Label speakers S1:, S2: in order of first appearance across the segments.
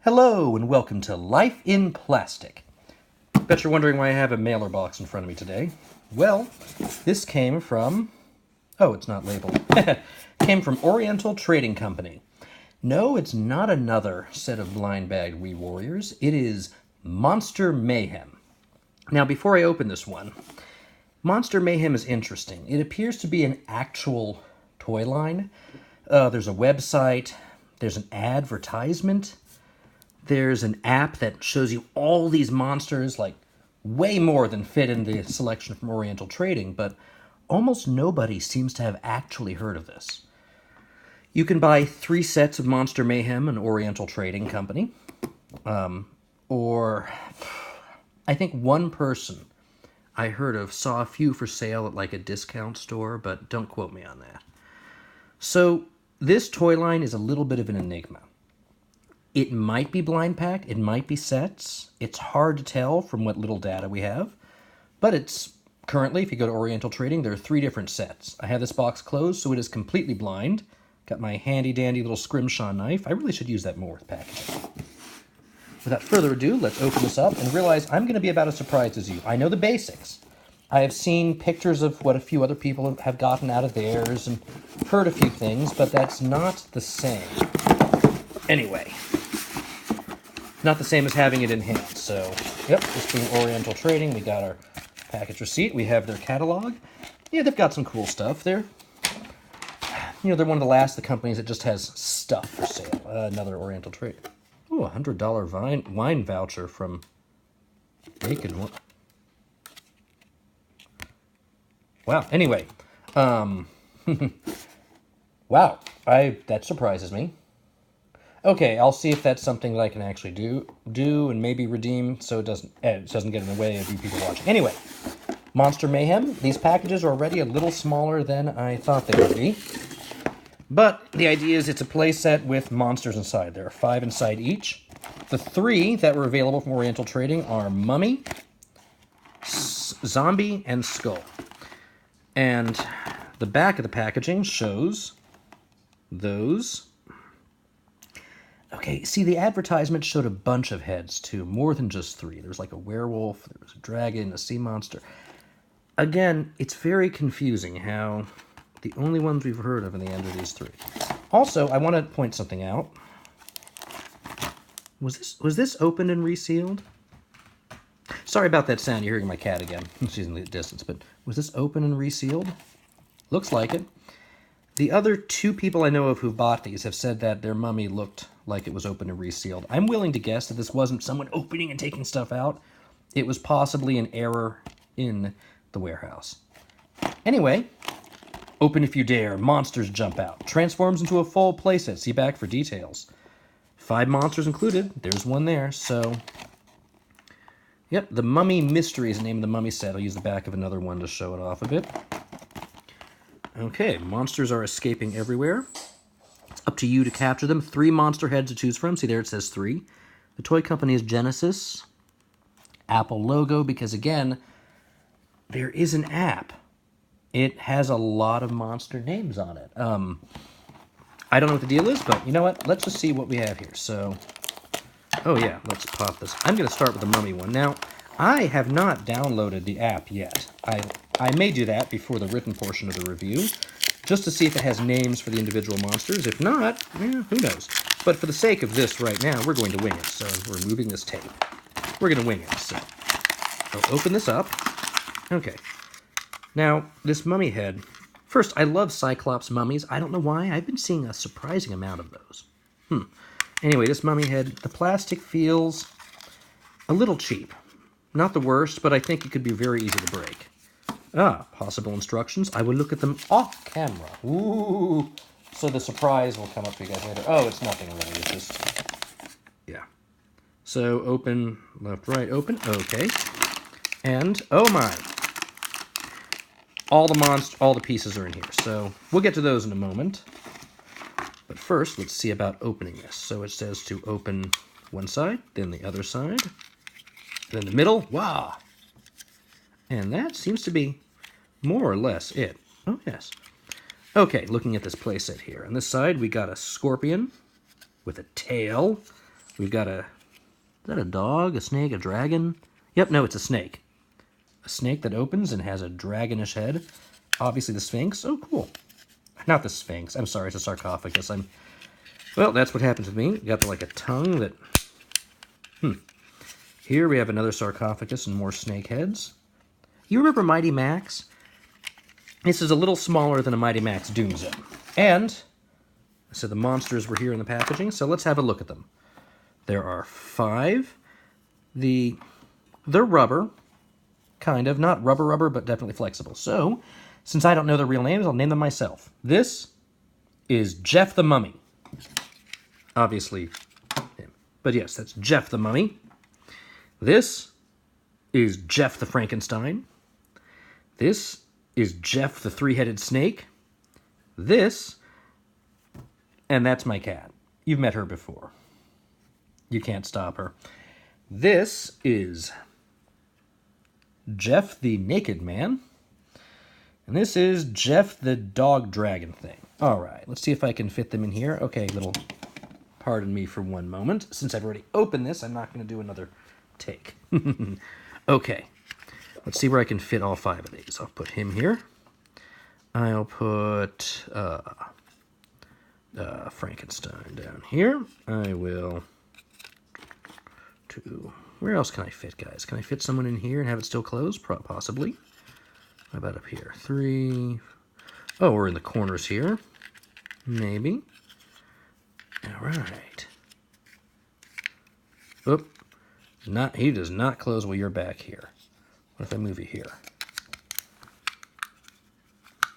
S1: Hello and welcome to Life in Plastic. Bet you're wondering why I have a mailer box in front of me today. Well, this came from... oh, it's not labeled. Came from Oriental Trading Company. No, it's not another set of blind-bagged Wee Warriors. It is Monster Mayhem. Now, before I open this one, Monster Mayhem is interesting. It appears to be an actual toy line. There's a website. There's an advertisement. There's an app that shows you all these monsters, like way more than fit in the selection from Oriental Trading, but almost nobody seems to have actually heard of this. You can buy 3 sets of Monster Mayhem in Oriental Trading Company, or I think one person I heard of saw a few for sale at like a discount store, but don't quote me on that. So this toy line is a little bit of an enigma. It might be blind pack, it might be sets. It's hard to tell from what little data we have. But it's currently, if you go to Oriental Trading, there are 3 different sets. I have this box closed, so it is completely blind. Got my handy-dandy little scrimshaw knife. I really should use that more with packaging. Without further ado, let's open this up and realize I'm going to be about as surprised as you. I know the basics. I have seen pictures of what a few other people have gotten out of theirs and heard a few things, but that's not the same. Anyway. Not the same as having it in hand. So, yep, this being Oriental Trading, we got our package receipt. We have their catalog. Yeah, they've got some cool stuff. They're one of the last of the companies that just has stuff for sale. Another Oriental Trade. Ooh, $100 wine voucher from Naked One. Wow. Anyway, wow, that surprises me. Okay, I'll see if that's something that I can actually do and maybe redeem so it doesn't get in the way of you people watching. Anyway, Monster Mayhem. These packages are already a little smaller than I thought they would be. But the idea is it's a play set with monsters inside. There are 5 inside each. The 3 that were available from Oriental Trading are Mummy, Zombie, and Skull. And the back of the packaging shows those. Okay, see, the advertisement showed a bunch of heads, too, more than just 3. There was like a werewolf, there was a dragon, a sea monster. Again, it's very confusing how the only ones we've heard of in the end are these 3. Also, I want to point something out. Was this opened and resealed? Sorry about that sound. You're hearing my cat again. She's in the distance, but was this open and resealed? Looks like it. The other 2 people I know of who bought these have said that their mummy looked like it was open and resealed. I'm willing to guess that this wasn't someone opening and taking stuff out. It was possibly an error in the warehouse. Anyway, open if you dare. Monsters jump out. Transforms into a full playset. See back for details. 5 monsters included. There's one there, so... yep, the Mummy Mystery is the name of the mummy set. I'll use the back of another one to show it off a bit. Okay, monsters are escaping everywhere. It's up to you to capture them. 3 monster heads to choose from. See there, it says 3. The toy company is Genesis. Apple logo, because again, there is an app. It has a lot of monster names on it. I don't know what the deal is, but you know what? Let's just see what we have here. So, oh yeah, let's pop this. I'm going to start with the mummy one. Now, I have not downloaded the app yet. I may do that before the written portion of the review, just to see if it has names for the individual monsters. If not, who knows. But for the sake of this right now, we're going to wing it. So we're removing this tape. We're going to wing it. So I'll open this up. Okay. Now, this mummy head. First, I love Cyclops mummies. I don't know why. I've been seeing a surprising amount of those. Anyway, this mummy head, the plastic feels a little cheap. Not the worst, but I think it could be very easy to break. Possible instructions. I will look at them off camera. Ooh. So the surprise will come up for you guys later. Oh, it's nothing really. It's just... yeah. So open, left, right, open. Okay. And, oh my. All the pieces are in here. So we'll get to those in a moment. But first, let's see about opening this. So it says to open one side, then the other side, then the middle. Wow. And that seems to be more or less it. Oh, yes. Okay, looking at this playset here. On this side, we got a scorpion with a tail. We've got is that a dog, a snake, a dragon? Yep, no, it's a snake. A snake that opens and has a dragonish head. Obviously the Sphinx. Oh, cool. Not the Sphinx. I'm sorry, it's a sarcophagus. Well, that's what happens with me. You got like a tongue that... Here we have another sarcophagus and more snake heads. You remember Mighty Max? This is a little smaller than a Mighty Max Doom Zone. And, so the monsters were here in the packaging, so let's have a look at them. There are 5. They're rubber, kind of. Not rubber, but definitely flexible. So, since I don't know their real names, I'll name them myself. This is Jeff the Mummy. Obviously him. But yes, that's Jeff the Mummy. This is Jeff the Frankenstein. This is Jeff the Three-Headed Snake. This, and that's my cat. You've met her before. You can't stop her. This is Jeff the Naked Man. And this is Jeff the Dog Dragon thing. All right, let's see if I can fit them in here. Okay, pardon me for one moment. Since I've already opened this, I'm not going to do another take. Okay, let's see where I can fit all 5 of these. I'll put him here. I'll put Frankenstein down here. I will... Where else can I fit, guys? Can I fit someone in here and have it still closed? Possibly. How about up here? 3. Oh, we're in the corners here. Maybe. All right. Oop. He does not close while you're back here. What if I move you here?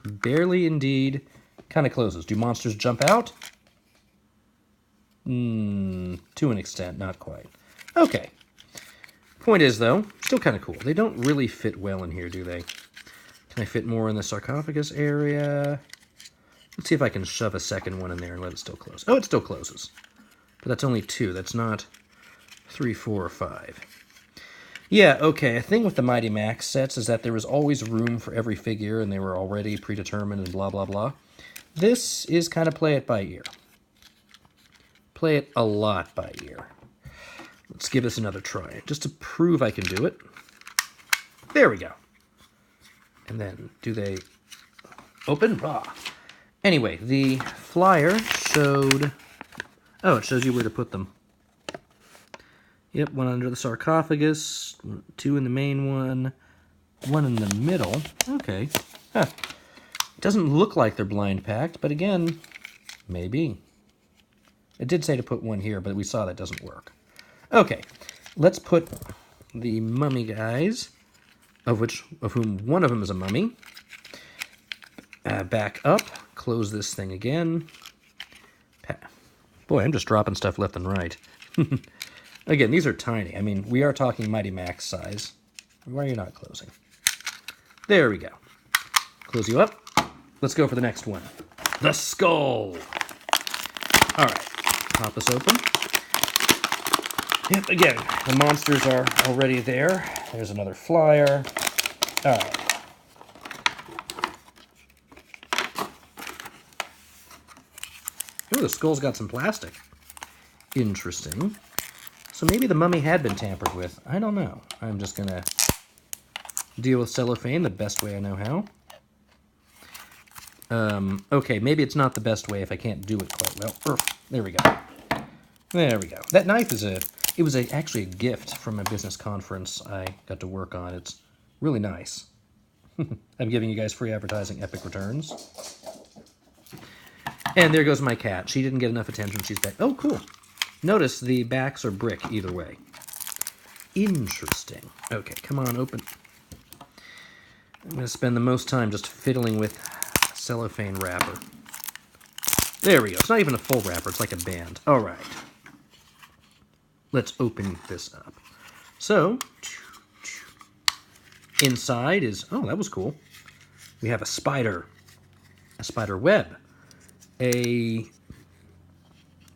S1: Barely indeed. Kind of closes. Do monsters jump out? To an extent, not quite. Okay. Point is, though, still kind of cool. They don't really fit well in here, do they? Can I fit more in the sarcophagus area? Let's see if I can shove a second one in there and let it still close. Oh, it still closes. But that's only 2. That's not 3, 4, or 5. Yeah, okay. A thing with the Mighty Max sets is that there was always room for every figure, and they were already predetermined and blah, blah, blah. This is kind of play it by ear. Play it a lot by ear. Let's give this another try, just to prove I can do it. There we go. And then, do they open? Anyway, the flyer showed... Oh, it shows you where to put them. Yep, 1 under the sarcophagus, 2 in the main one, 1 in the middle. Okay. Huh. It doesn't look like they're blind packed, but again, maybe. It did say to put 1 here, but we saw that doesn't work. Okay, let's put the mummy guys, of whom one of them is a mummy, back up. Close this thing again. Boy, I'm just dropping stuff left and right. Again, these are tiny. I mean, we are talking Mighty Max size. Why are you not closing? There we go. Close you up. Let's go for the next one. The skull. All right, pop this open. Yep, again, the monsters are already there. There's another flyer. All right. Oh, the skull's got some plastic. Interesting. So maybe the mummy had been tampered with. I don't know. I'm just going to deal with cellophane the best way I know how. Okay, maybe it's not the best way if I can't do it quite well. There we go. There we go. That knife is actually a gift from a business conference I got to work on. It's really nice. I'm giving you guys free advertising, Epic Returns. And there goes my cat. She didn't get enough attention. She's back. Oh, cool. Notice the backs are brick either way. Interesting. Okay, come on, open. I'm going to spend the most time just fiddling with cellophane wrapper. There we go. It's not even a full wrapper. It's like a band. All right. Let's open this up. So, inside is... Oh, that was cool. We have a spider web. A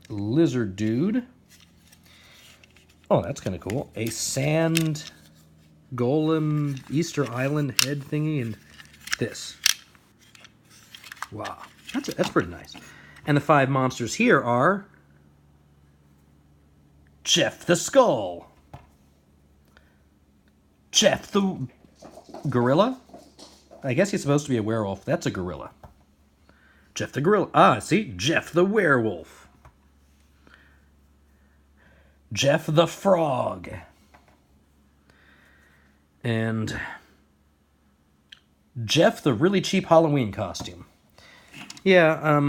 S1: lizard dude. Oh, that's kind of cool. A sand golem Easter Island head thingy, and this. Wow, that's pretty nice. And the 5 monsters here are Jeff the Skull. Jeff the Gorilla? I guess he's supposed to be a werewolf. That's a gorilla. Jeff the Gorilla. Ah, see? Jeff the Werewolf. Jeff the Frog. And Jeff the really cheap Halloween costume. Yeah,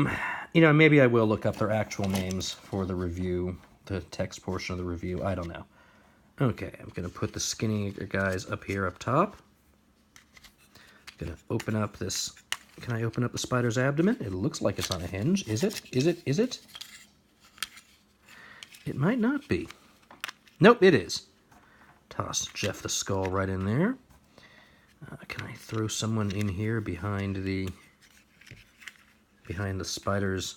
S1: maybe I will look up their actual names for the review, the text portion of the review. I don't know. Okay, I'm going to put the skinny guys up here up top. I'm going to open up this. Can I open up the spider's abdomen? It looks like it's on a hinge. Is it? Is it? Is it? It might not be. Nope, it is. Toss Jeff the Skull right in there. Can I throw someone in here behind the spider's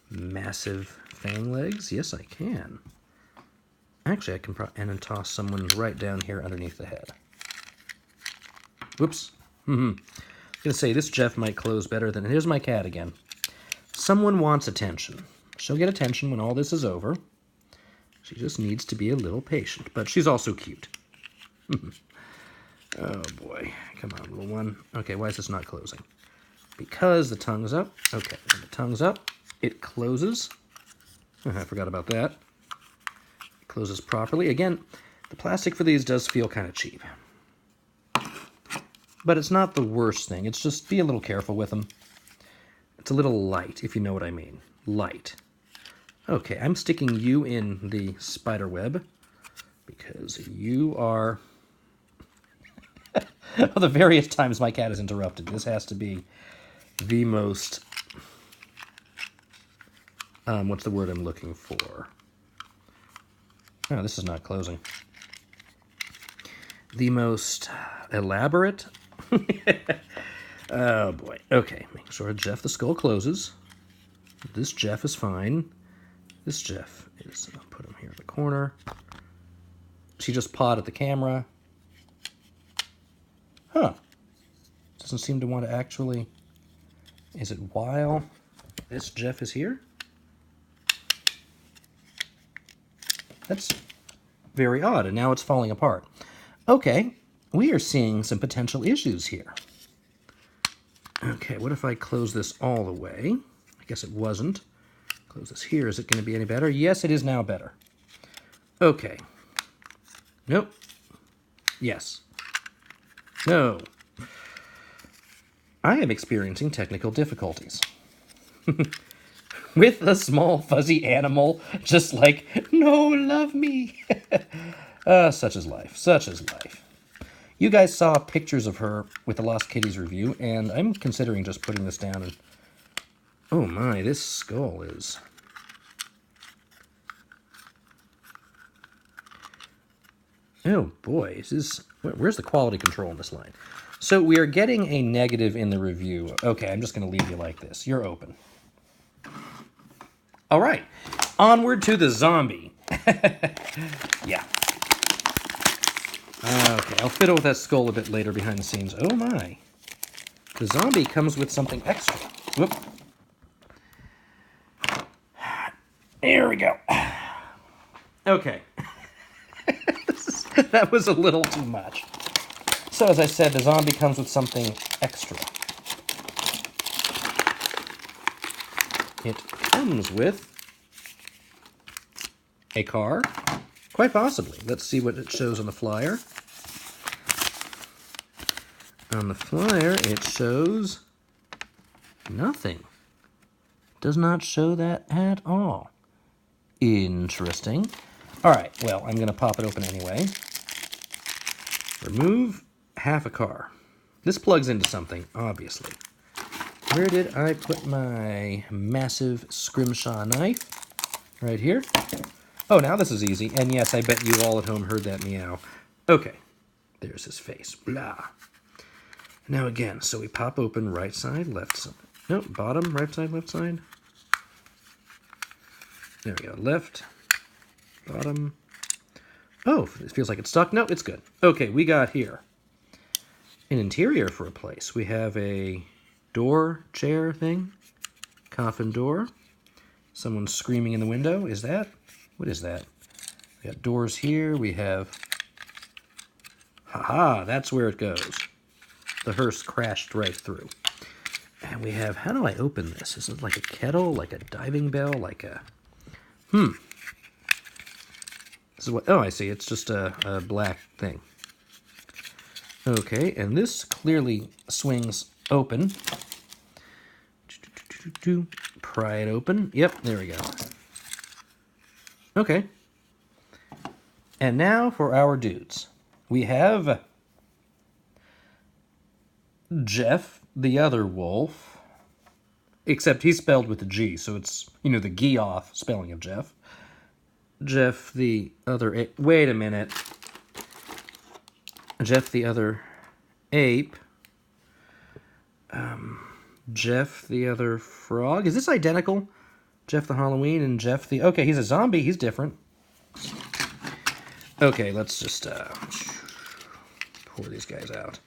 S1: massive fang legs? Yes, I can. Actually, I can and then toss someone right down here underneath the head. Whoops. I'm gonna say this Jeff might close better than... Here's my cat again. Someone wants attention. She'll get attention when all this is over. She just needs to be a little patient, but she's also cute. Oh boy. Come on, little one. Okay, why is this not closing? Because the tongue's up. Okay, when the tongue's up, it closes. I forgot about that. It closes properly. Again, the plastic for these does feel kind of cheap. But it's not the worst thing. It's just be a little careful with them. It's a little light, if you know what I mean. Light. Okay, I'm sticking you in the spider web because you are... the various times my cat is interrupted. This has to be the most... what's the word I'm looking for? Oh, this is not closing. The most elaborate... Oh, boy. Okay, make sure Jeff the Skull closes. This Jeff is fine. This Jeff is... I'll put him here in the corner. She just pawed at the camera. Huh. Doesn't seem to want to actually... Is it while this Jeff is here? That's very odd, and now it's falling apart. Okay, we are seeing some potential issues here. Okay, what if I close this all the way? I guess it wasn't. Close this here. Is it going to be any better? Yes, it is now better. Okay. Nope. Yes. No. I am experiencing technical difficulties. With a small fuzzy animal, just like, no, love me. Such is life. Such is life. You guys saw pictures of her with the Lost Kitties review, and I'm considering just putting this down and... Oh my, this skull is... Oh boy, is this... Where's the quality control in this line? So we are getting a negative in the review. Okay, I'm just going to leave you like this. You're open. All right, onward to the zombie. Yeah. Okay, I'll fiddle with that skull a bit later behind the scenes. Oh my. The zombie comes with something extra. Whoop. There we go. Okay. That was a little too much. So as I said, the zombie comes with something extra. It comes with a car. Quite possibly. Let's see what it shows on the flyer. On the flyer, it shows nothing. Does not show that at all. Interesting. All right, well, I'm going to pop it open anyway. Remove half a car. This plugs into something, obviously. Where did I put my massive scrimshaw knife? Right here. Oh, now this is easy. And yes, I bet you all at home heard that meow. Okay, there's his face. Blah. Now again, so we pop open right side, left side. Nope, bottom, right side, left side. There we go, left, bottom. Oh, it feels like it's stuck. No, it's good. Okay, we got here an interior for a place. We have a door, chair thing, coffin door. Someone screaming in the window. Is that? What is that? We got doors here. We have... Haha, that's where it goes. The hearse crashed right through. And we have... How do I open this? Is it like a kettle? Like a diving bell? Like a... This is what... Oh, I see. It's just a black thing. Okay, and this clearly swings open. Pry it open. Yep, there we go. Okay. And now for our dudes. We have Jeff, the other wolf. Except he's spelled with a G, so it's, you know, the Geoff spelling of Jeff. Jeff, the other... Wait a minute. Jeff, the other ape. Jeff, the other frog. Is this identical? Jeff the Halloween and Jeff the... Okay, he's a zombie. He's different. Okay, let's just pour these guys out.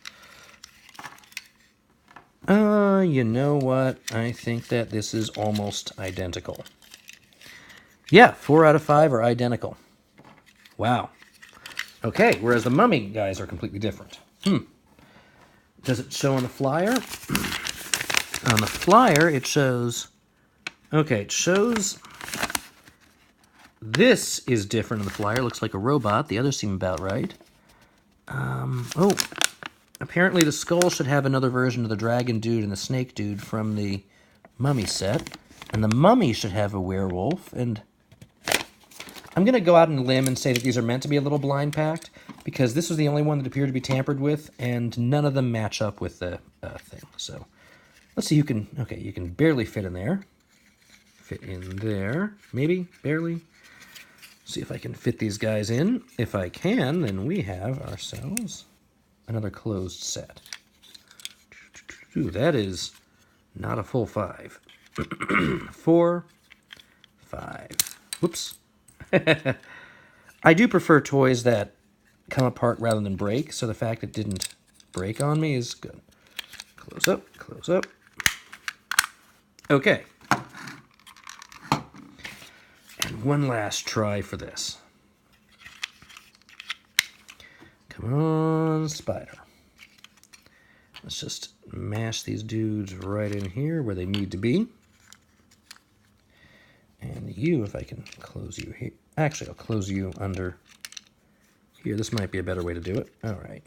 S1: You know what? I think that this is almost identical. Yeah, 4 out of 5 are identical. Wow. Okay, whereas the mummy guys are completely different. Does it show on the flyer? On the flyer, it shows... Okay, it shows... This is different on the flyer. It looks like a robot. The others seem about right. Oh. Apparently the skull should have another version of the dragon dude and the snake dude from the mummy set. And the mummy should have a werewolf. And I'm going to go out on a limb and say that these are meant to be a little blind packed, because this was the only one that appeared to be tampered with, and none of them match up with the thing. So let's see who can... Okay, you can barely fit in there. Fit in there. Maybe? Barely? See if I can fit these guys in. If I can, then we have ourselves another closed set. Ooh, that is not a full 5. 4, 5. Whoops. I do prefer toys that come apart rather than break, so the fact it didn't break on me is good. Close up, close up. Okay. And one last try for this. Come on, spider. Let's just mash these dudes right in here where they need to be. And you, if I can close you here. Actually, I'll close you under here. This might be a better way to do it. All right.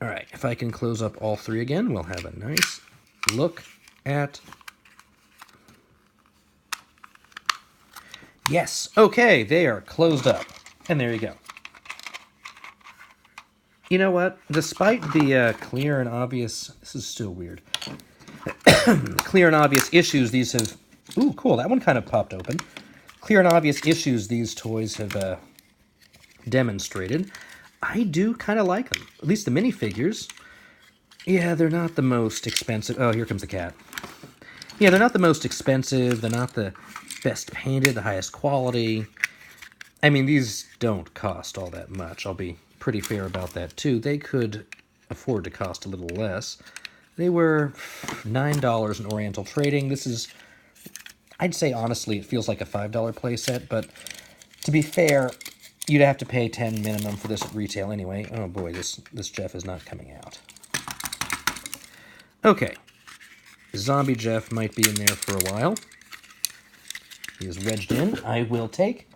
S1: All right, if I can close up all 3 again, we'll have a nice look at... Yes, okay, they are closed up. And there you go. You know what? Despite the clear and obvious... This is still weird. Clear and obvious issues these have... Ooh, cool, that one kind of popped open. Clear and obvious issues these toys have demonstrated. I do kind of like them. At least the minifigures. Yeah, they're not the most expensive. Oh, here comes the cat. Yeah, they're not the most expensive. They're not the best painted, the highest quality. I mean, these don't cost all that much. I'll be pretty fair about that, too. They could afford to cost a little less. They were $9 in Oriental Trading. This is, I'd say, honestly, it feels like a $5 playset, but to be fair, you'd have to pay $10 minimum for this at retail anyway. Oh boy, this Jeff is not coming out. Okay. Zombie Jeff might be in there for a while. He is wedged in. I will take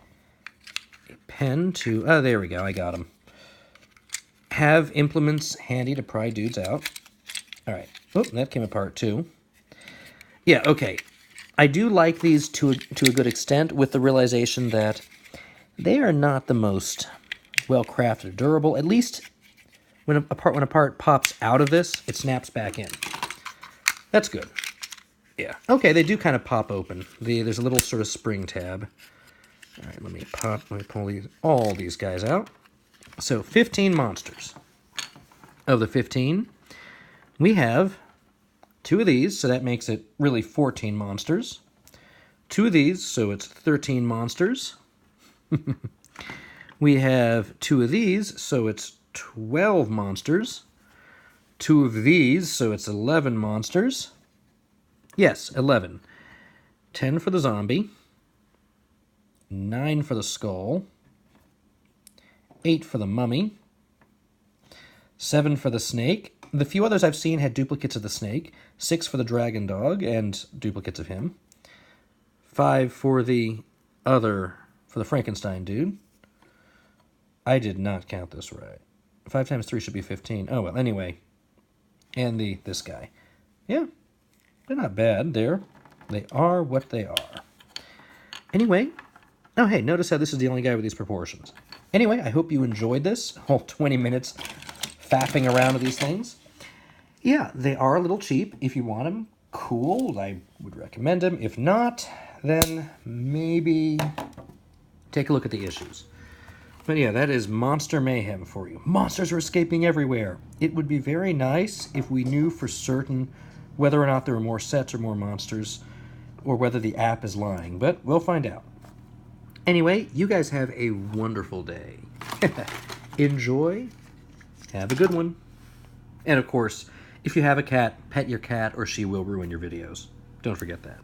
S1: a pen to... Oh, there we go. I got him. Have implements handy to pry dudes out. All right. Oh, that came apart too. Yeah, okay. I do like these to a good extent, with the realization that they are not the most well-crafted or durable. At least when a part pops out of this, it snaps back in. That's good. Yeah. Okay, they do kind of pop open. There's a little sort of spring tab. All right, let me pull all these guys out. So 15 monsters. Of the 15, we have 2 of these, so that makes it really 14 monsters. 2 of these, so it's 13 monsters. We have 2 of these, so it's 12 monsters. 2 of these, so it's 11 monsters. Yes, 11. 10 for the zombie. 9 for the skull, 8 for the mummy, 7 for the snake. The few others I've seen had duplicates of the snake, 6 for the dragon dog and duplicates of him, 5 for the Frankenstein dude. I did not count this right. 5 times 3 should be 15. Oh, well, anyway. And this guy. Yeah, they're not bad. They are what they are. Anyway, oh, hey, notice how this is the only guy with these proportions. Anyway, I hope you enjoyed this whole 20 minutes fapping around with these things. Yeah, they are a little cheap. If you want them, cool. I would recommend them. If not, then maybe take a look at the issues. But yeah, that is Monster Mayhem for you. Monsters are escaping everywhere. It would be very nice if we knew for certain whether or not there are more sets or more monsters, or whether the app is lying, but we'll find out. Anyway, you guys have a wonderful day. Enjoy. Have a good one. And of course, if you have a cat, pet your cat or she will ruin your videos. Don't forget that.